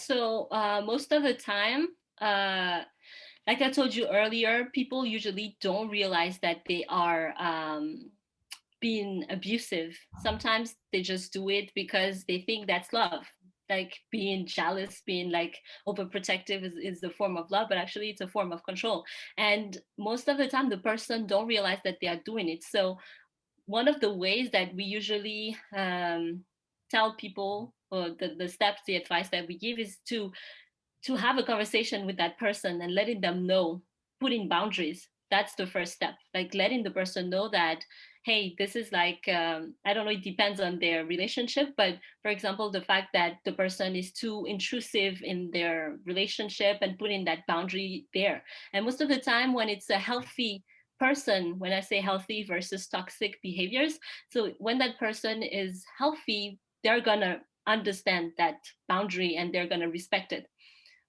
So most of the time, uh, like I told you earlier, people usually don't realize that they are being abusive. Sometimes they just do it because they think that's love. Like being jealous, being like overprotective is the form of love, but actually it's a form of control. And most of the time, the person don't realize that they are doing it. So one of the ways that we usually tell people, or the steps, the advice that we give is to have a conversation with that person and letting them know, putting boundaries. That's the first step, like letting the person know that, hey, this is like, I don't know, it depends on their relationship, but for example, the fact that the person is too intrusive in their relationship and putting that boundary there. And most of the time when it's a healthy person, when I say healthy versus toxic behaviors, so when that person is healthy, they're gonna understand that boundary and they're gonna respect it.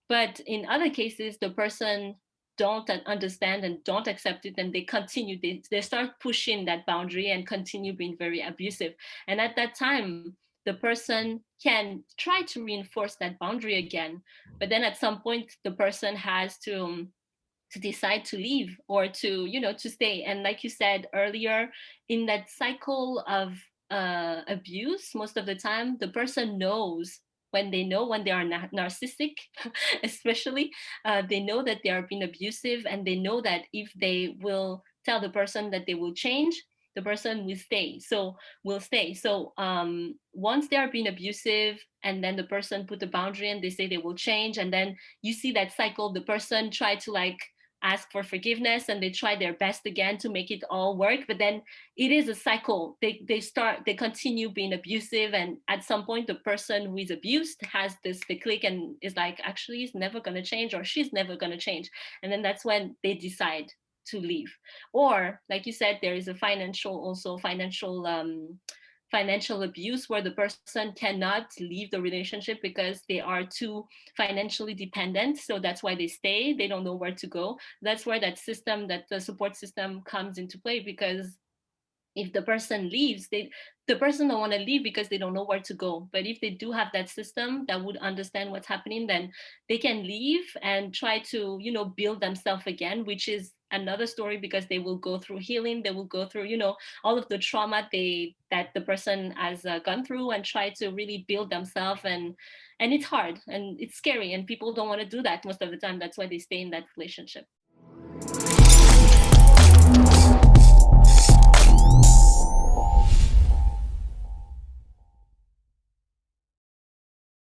But in other cases, the person don't understand and don't accept it, and they continue, they start pushing that boundary and continue being very abusive. And at that time, the person can try to reinforce that boundary again, but then at some point the person has to decide to leave or to, to stay. And like you said earlier, in that cycle of abuse, most of the time the person knows, when they know, when they are narcissistic especially, they know that they are being abusive, and they know that if they will tell the person that they will change, the person will stay. So once they are being abusive, and then the person put the boundary and they say they will change, and then you see that cycle, the person try to like ask for forgiveness and they try their best again to make it all work, but then it is a cycle. They continue being abusive, and at some point the person who is abused has this the click and is like, actually he's never going to change, or she's never going to change. And then that's when they decide to leave. Or like you said, there is a financial abuse, where the person cannot leave the relationship because they are too financially dependent. So that's why they stay. They don't know where to go. That's where that the support system comes into play, because if the person leaves, the person don't want to leave because they don't know where to go. But if they do have that system that would understand what's happening, then they can leave and try to, build themselves again, which is another story, because they will go through healing. They will go through, all of the trauma that the person has gone through, and try to really build themselves. And it's hard and it's scary, and people don't want to do that most of the time. That's why they stay in that relationship.